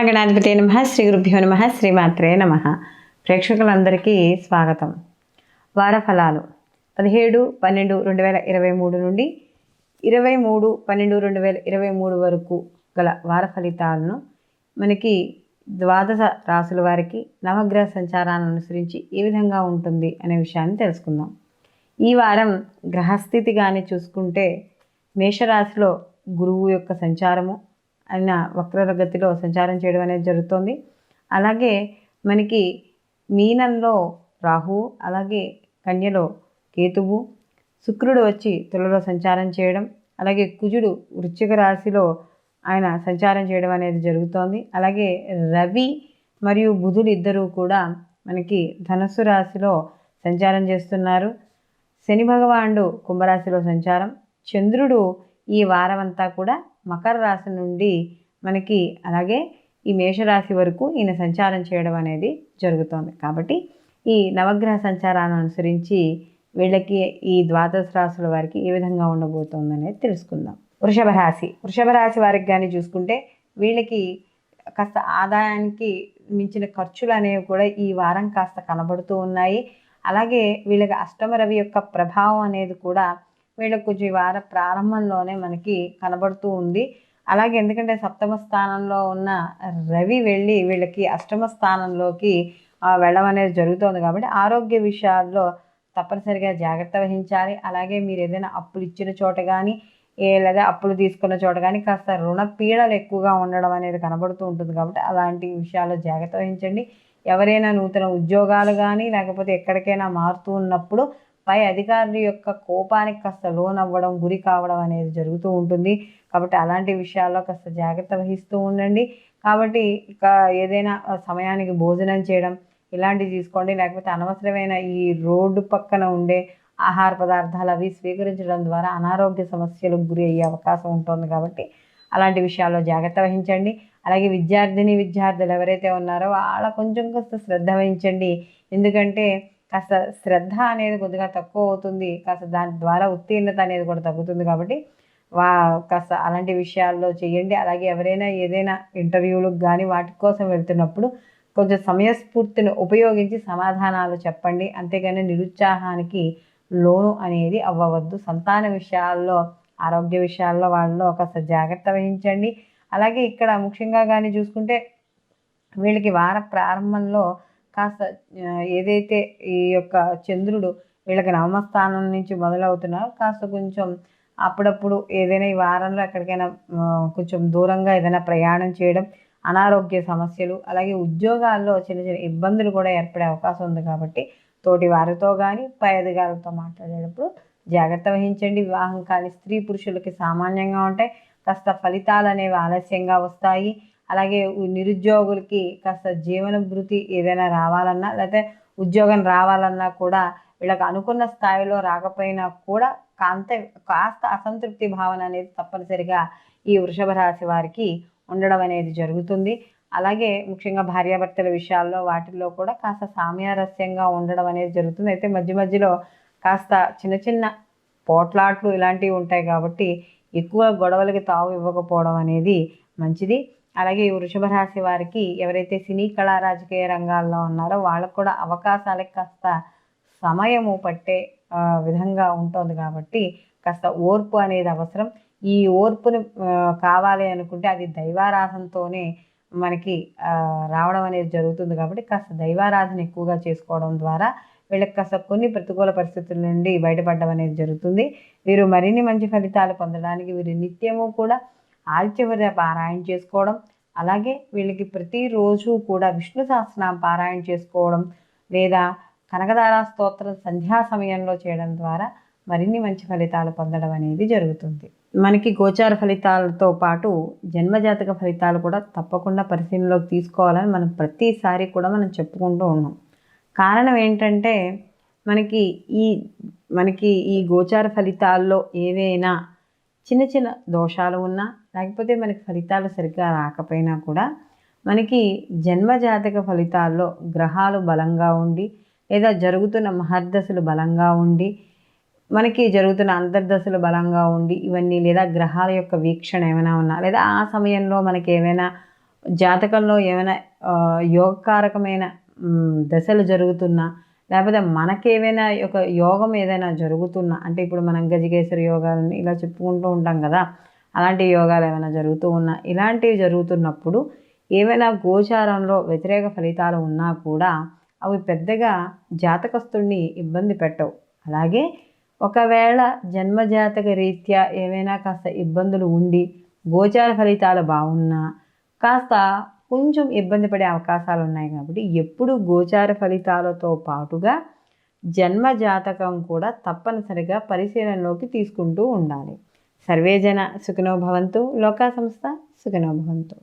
మహాగణాధిపతే నమః. శ్రీ గురుభ్యో నమః. శ్రీమాత్రే నమః. ప్రేక్షకులందరికీ స్వాగతం. వార ఫలాలు 17/12/2023 నుండి 23/12/2023 వరకు గల వార ఫలితాలను మనకి ద్వాదశ రాశుల వారికి నవగ్రహ సంచారాలను అనుసరించి ఏ విధంగా ఉంటుంది అనే విషయాన్ని తెలుసుకుందాం. ఈ వారం గ్రహస్థితి కానీ చూసుకుంటే మేషరాశిలో గురువు యొక్క సంచారము ఆయన వక్రగతిలో సంచారం చేయడం అనేది జరుగుతుంది. అలాగే మనకి మీనంలో రాహువు, అలాగే కన్యలో కేతువు, శుక్రుడు వచ్చి తులలో సంచారం చేయడం, అలాగే కుజుడు వృశ్చిక రాశిలో ఆయన సంచారం చేయడం అనేది జరుగుతోంది. అలాగే రవి మరియు బుధులు ఇద్దరూ కూడా మనకి ధనుస్సు రాశిలో సంచారం చేస్తున్నారు. శని భగవానుడు కుంభరాశిలో సంచారం, చంద్రుడు ఈ వారం అంతా కూడా మకర రాశి నుండి మనకి అలాగే ఈ మేషరాశి వరకు ఈయన సంచారం చేయడం అనేది జరుగుతోంది. కాబట్టి ఈ నవగ్రహ సంచారాన్ని అనుసరించి వీళ్ళకి ఈ ద్వాదశ రాశుల వారికి ఏ విధంగా ఉండబోతోంది అనేది తెలుసుకుందాం. వృషభ రాశి వారికి కానీ చూసుకుంటే వీళ్ళకి కాస్త ఆదాయానికి మించిన ఖర్చులు అనేవి కూడా ఈ వారం కాస్త కనబడుతూ ఉన్నాయి. అలాగే వీళ్ళకి అష్టమ రవి యొక్క ప్రభావం అనేది కూడా వీళ్ళకి కొంచెం ఈ వార ప్రారంభంలోనే మనకి కనబడుతూ ఉంది. అలాగే ఎందుకంటే సప్తమ స్థానంలో ఉన్న రవి వెళ్ళి వీళ్ళకి అష్టమ స్థానంలోకి వెళ్ళడం అనేది జరుగుతుంది. కాబట్టి ఆరోగ్య విషయాల్లో తప్పనిసరిగా జాగ్రత్త వహించాలి. అలాగే మీరు ఏదైనా అప్పులు ఇచ్చిన చోట కానీ లేదా అప్పులు తీసుకున్న చోట కానీ కాస్త రుణ పీడలు ఎక్కువగా ఉండడం అనేది కనబడుతూ ఉంటుంది. కాబట్టి అలాంటి విషయాల్లో జాగ్రత్త వహించండి. ఎవరైనా నూతన ఉద్యోగాలు కానీ లేకపోతే ఎక్కడికైనా మారుతూ ఉన్నప్పుడు పై అధికారుల యొక్క కోపానికి కాస్త లోనవ్వడం, గురి కావడం అనేది జరుగుతూ ఉంటుంది. కాబట్టి అలాంటి విషయాల్లో కాస్త జాగ్రత్త వహిస్తూ ఉండండి. కాబట్టి ఇక ఏదైనా సమయానికి భోజనం చేయడం ఇలాంటివి తీసుకోండి. లేకపోతే అనవసరమైన ఈ రోడ్డు పక్కన ఉండే ఆహార పదార్థాలు అవి స్వీకరించడం ద్వారా అనారోగ్య సమస్యలకు గురి అయ్యే అవకాశం ఉంటుంది. కాబట్టి అలాంటి విషయాల్లో జాగ్రత్త వహించండి. అలాగే విద్యార్థులు ఎవరైతే ఉన్నారో వాళ్ళ కొంచెం కాస్త శ్రద్ధ వహించండి. ఎందుకంటే కాస్త శ్రద్ధ అనేది కొద్దిగా తక్కువ అవుతుంది, కాస్త దాని ద్వారా ఉత్తీర్ణత అనేది కూడా తగ్గుతుంది. కాబట్టి కాస్త అలాంటి విషయాల్లో చేయండి. అలాగే ఎవరైనా ఏదైనా ఇంటర్వ్యూలకు కానీ వాటి కోసం వెళ్తున్నప్పుడు కొంచెం సమయస్ఫూర్తిని ఉపయోగించి సమాధానాలు చెప్పండి. అంతేగాని నిరుత్సాహానికి లోను అనేది అవ్వవద్దు. సంతాన విషయాల్లో, ఆరోగ్య విషయాల్లో వాళ్ళలో కాస్త జాగ్రత్త వహించండి. అలాగే ఇక్కడ ముఖ్యంగా కానీ చూసుకుంటే వీళ్ళకి వార ప్రారంభంలో కాస్త ఏదైతే ఈ యొక్క చంద్రుడు వీళ్ళకి నవమస్థానం నుంచి మొదలవుతున్నారో కాస్త కొంచెం అప్పుడప్పుడు ఏదైనా ఈ వారంలో ఎక్కడికైనా కొంచెం దూరంగా ఏదైనా ప్రయాణం చేయడం, అనారోగ్య సమస్యలు, అలాగే ఉద్యోగాల్లో చిన్న చిన్న ఇబ్బందులు కూడా ఏర్పడే అవకాశం ఉంది. కాబట్టి తోటి వారితో కానీ పై అధికారులతో మాట్లాడేటప్పుడు జాగ్రత్త వహించండి. వివాహం కాని స్త్రీ పురుషులకి సామాన్యంగా ఉంటాయి. కాస్త ఫలితాలు అనేవి ఆలస్యంగా వస్తాయి. అలాగే నిరుద్యోగులకి కాస్త జీవన భృతి ఏదైనా రావాలన్నా లేకపోతే ఉద్యోగం రావాలన్నా కూడా వీళ్ళకి అనుకున్న స్థాయిలో రాకపోయినా కూడా కాస్త అసంతృప్తి భావన అనేది తప్పనిసరిగా ఈ వృషభ రాశి వారికి ఉండడం అనేది జరుగుతుంది. అలాగే ముఖ్యంగా భార్యాభర్తల విషయాల్లో వాటిల్లో కూడా కాస్త సామరస్యంగా ఉండడం అనేది జరుగుతుంది. అయితే మధ్య మధ్యలో కాస్త చిన్న చిన్న పోట్లాట్లు ఇలాంటివి ఉంటాయి. కాబట్టి ఎక్కువ గొడవలకి తావు ఇవ్వకపోవడం అనేది మంచిది. అలాగే ఈ వృషభ రాశి వారికి ఎవరైతే సినీ కళా రాజకీయ రంగాల్లో ఉన్నారో వాళ్ళకు కూడా అవకాశాలకు కాస్త సమయము పట్టే విధంగా ఉంటుంది. కాబట్టి కాస్త ఓర్పు అనేది అవసరం. ఈ ఓర్పుని కావాలి అనుకుంటే అది దైవారాధనతోనే మనకి రావడం అనేది జరుగుతుంది. కాబట్టి కాస్త దైవారాధన ఎక్కువగా చేసుకోవడం ద్వారా వీళ్ళకి కాస్త కొన్ని ప్రతికూల పరిస్థితుల నుండి బయటపడడం అనేది జరుగుతుంది. వీరు మరిన్ని మంచి ఫలితాలు పొందడానికి వీరు నిత్యము కూడా ఆదిత్య పారాయణ చేసుకోవడం, అలాగే వీళ్ళకి ప్రతిరోజు కూడా విష్ణు సహస్రనామ పారాయణ చేసుకోవడం లేదా కనకదార స్తోత్రం సంధ్యా సమయంలో చేయడం ద్వారా మరిన్ని మంచి ఫలితాలు పొందడం అనేది జరుగుతుంది. మనకి గోచార ఫలితాలతో పాటు జన్మజాతక ఫలితాలు కూడా తప్పకుండా పరిశీలనలోకి తీసుకోవాలని మనం ప్రతిసారి కూడా మనం చెప్పుకుంటూ ఉన్నాం. కారణం ఏంటంటే మనకి ఈ గోచార ఫలితాల్లో ఏవైనా చిన్న చిన్న దోషాలు ఉన్నా లేకపోతే మనకి ఫలితాలు సరిగ్గా రాకపోయినా కూడా మనకి జన్మజాతక ఫలితాల్లో గ్రహాలు బలంగా ఉండి లేదా జరుగుతున్న మహర్దశలు బలంగా ఉండి మనకి జరుగుతున్న అంతర్దశలు బలంగా ఉండి ఇవన్నీ లేదా గ్రహాల యొక్క వీక్షణ ఏమైనా ఉన్నా లేదా ఆ సమయంలో మనకి ఏమైనా జాతకంలో ఏమైనా యోగకారకమైన దశలు జరుగుతున్నా, లేకపోతే మనకేమైనా ఒక యోగం ఏదైనా జరుగుతున్నా, అంటే ఇప్పుడు మనం గజకేసరి యోగాలని ఇలా చెప్పుకుంటూ ఉంటాం కదా, అలాంటి యోగాలు ఏమైనా జరుగుతూ ఉన్నా, ఇలాంటివి జరుగుతున్నప్పుడు ఏవైనా గోచారంలో వ్యతిరేక ఫలితాలు ఉన్నా కూడా అవి పెద్దగా జాతకస్తుడిని ఇబ్బంది పెట్టవు. అలాగే ఒకవేళ జన్మజాతక రీత్యా ఏవైనా కాస్త ఇబ్బందులు ఉండి గోచార ఫలితాలు బాగున్నా కాస్త కొంచెం ఇబ్బంది పడే అవకాశాలు ఉన్నాయి. కాబట్టి ఎప్పుడు గోచార ఫలితాలతో పాటుగా జన్మ జాతకం కూడా తప్పనిసరిగా పరిశీలనలోకి తీసుకుంటూ ఉండాలి. సర్వేజన సుఖినో భవంతు. లోకా సంస్థ సుఖినో భవంతు.